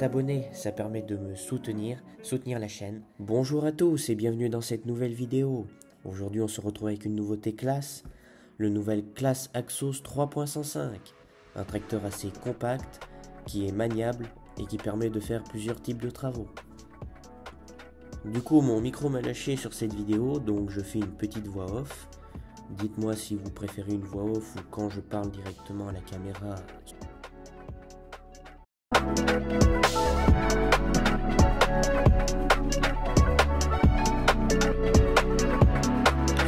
t'abonner, ça permet de me soutenir la chaîne. Bonjour à tous et bienvenue dans cette nouvelle vidéo. Aujourd'hui on se retrouve avec une nouveauté classe, le nouvel Class Axos 3.105. Un tracteur assez compact, qui est maniable et qui permet de faire plusieurs types de travaux. Du coup mon micro m'a lâché sur cette vidéo, donc je fais une petite voix off. Dites-moi si vous préférez une voix off ou quand je parle directement à la caméra.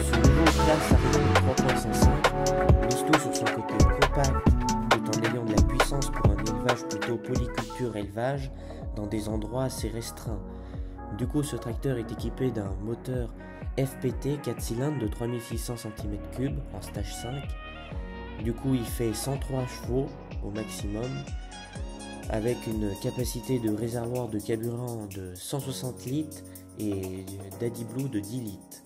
Ce nouveau Class Axos 3.105 mise tout sur son côté compact tout en ayant de la puissance pour un élevage plutôt polyculture élevage dans des endroits assez restreints. Du coup ce tracteur est équipé d'un moteur FPT 4 cylindres de 3600 cm3 en stage 5. Du coup il fait 103 chevaux au maximum, avec une capacité de réservoir de carburant de 160 litres et d'AdBlue de 10 litres.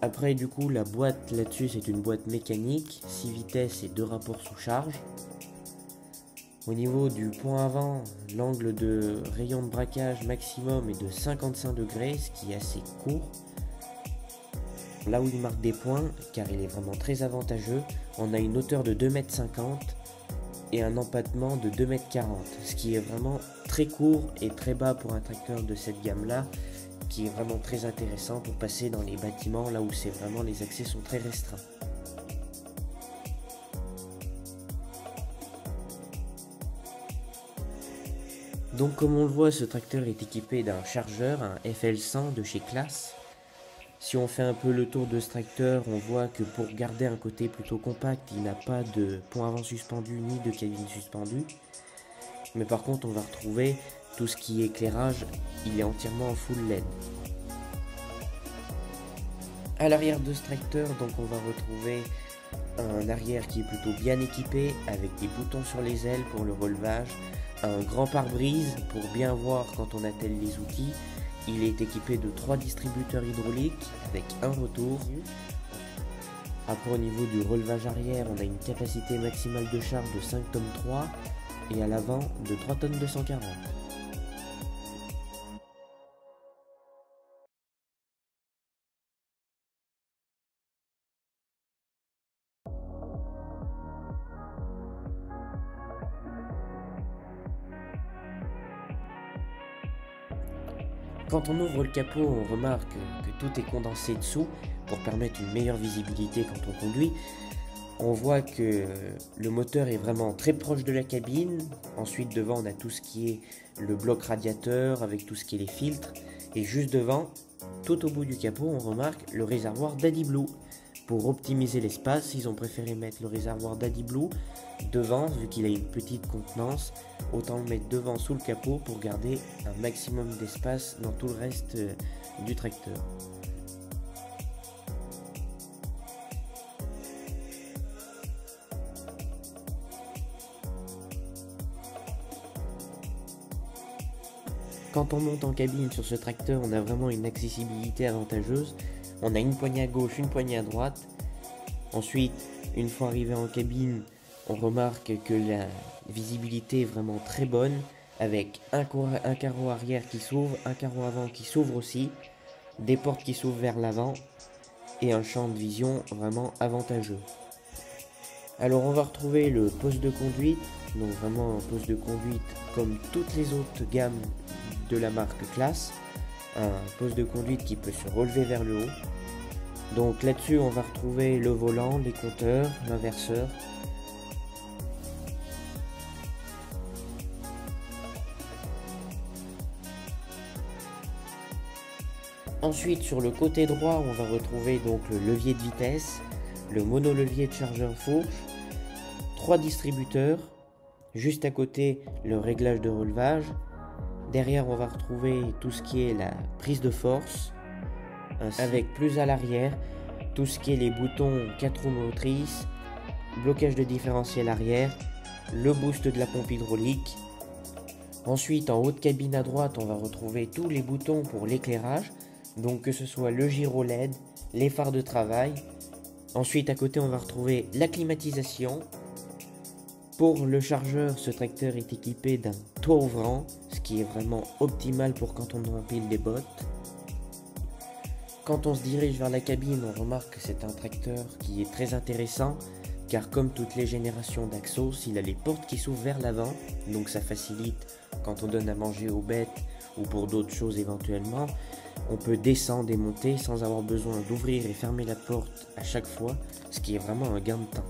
Après du coup la boîte là-dessus c'est une boîte mécanique, 6 vitesses et 2 rapports sous charge. Au niveau du pont avant, l'angle de rayon de braquage maximum est de 55 degrés, ce qui est assez court. Là où il marque des points, car il est vraiment très avantageux, on a une hauteur de 2,50 m et un empattement de 2,40 m, ce qui est vraiment très court et très bas pour un tracteur de cette gamme-là, qui est vraiment très intéressant pour passer dans les bâtiments, là où c'est vraiment les accès sont très restreints. Donc comme on le voit, ce tracteur est équipé d'un chargeur, un FL100 de chez Class. Si on fait un peu le tour de ce tracteur, on voit que pour garder un côté plutôt compact, il n'a pas de pont avant suspendu ni de cabine suspendue. Mais par contre, on va retrouver tout ce qui est éclairage, il est entièrement en full LED. À l'arrière de ce tracteur, donc on va retrouver un arrière qui est plutôt bien équipé avec des boutons sur les ailes pour le relevage, un grand pare-brise pour bien voir quand on attelle les outils. Il est équipé de 3 distributeurs hydrauliques avec un retour. Après au niveau du relevage arrière, on a une capacité maximale de charge de 5 tonnes 3 et à l'avant de 3 tonnes 240. Quand on ouvre le capot, on remarque que tout est condensé dessous pour permettre une meilleure visibilité quand on conduit. On voit que le moteur est vraiment très proche de la cabine. Ensuite devant on a tout ce qui est le bloc radiateur avec tout ce qui est les filtres. Et juste devant, tout au bout du capot, on remarque le réservoir d'AdBlue. Pour optimiser l'espace, ils ont préféré mettre le réservoir d'AdBlue devant, vu qu'il a une petite contenance, autant le mettre devant sous le capot pour garder un maximum d'espace dans tout le reste du tracteur. Quand on monte en cabine sur ce tracteur, on a vraiment une accessibilité avantageuse. On a une poignée à gauche, une poignée à droite. Ensuite, une fois arrivé en cabine, on remarque que la visibilité est vraiment très bonne, avec un carreau arrière qui s'ouvre, un carreau avant qui s'ouvre aussi, des portes qui s'ouvrent vers l'avant et un champ de vision vraiment avantageux. Alors on va retrouver le poste de conduite, donc vraiment un poste de conduite comme toutes les autres gammes de la marque Class, un poste de conduite qui peut se relever vers le haut. Donc là-dessus on va retrouver le volant, les compteurs, l'inverseur. Ensuite sur le côté droit on va retrouver donc le levier de vitesse, le monolevier de chargeur fourche, 3 distributeurs, juste à côté le réglage de relevage. Derrière on va retrouver tout ce qui est la prise de force, avec plus à l'arrière, tout ce qui est les boutons 4 roues motrices, blocage de différentiel arrière, le boost de la pompe hydraulique. Ensuite en haut de cabine à droite on va retrouver tous les boutons pour l'éclairage, donc que ce soit le gyro LED, les phares de travail. Ensuite à côté on va retrouver la climatisation, Pour le chargeur, ce tracteur est équipé d'un toit ouvrant, ce qui est vraiment optimal pour quand on empile des bottes. Quand on se dirige vers la cabine, on remarque que c'est un tracteur qui est très intéressant, car comme toutes les générations d'Axos, il a les portes qui s'ouvrent vers l'avant, donc ça facilite quand on donne à manger aux bêtes ou pour d'autres choses éventuellement. On peut descendre et monter sans avoir besoin d'ouvrir et fermer la porte à chaque fois, ce qui est vraiment un gain de temps.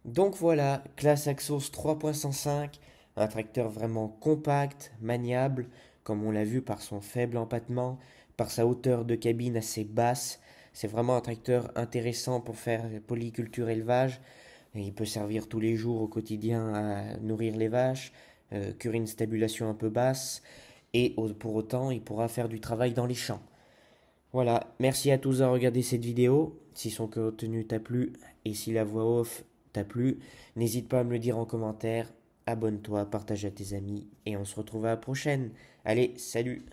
Donc voilà, classe Axos 3.105, un tracteur vraiment compact, maniable, comme on l'a vu par son faible empattement, par sa hauteur de cabine assez basse. C'est vraiment un tracteur intéressant pour faire polyculture élevage. Et il peut servir tous les jours au quotidien à nourrir les vaches, curer une stabulation un peu basse, et pour autant, il pourra faire du travail dans les champs. Voilà, merci à tous d'avoir regardé cette vidéo. Si son contenu t'a plu et si la voix off t'a plu, n'hésite pas à me le dire en commentaire. Abonne-toi, partage à tes amis et on se retrouve à la prochaine. Allez, salut!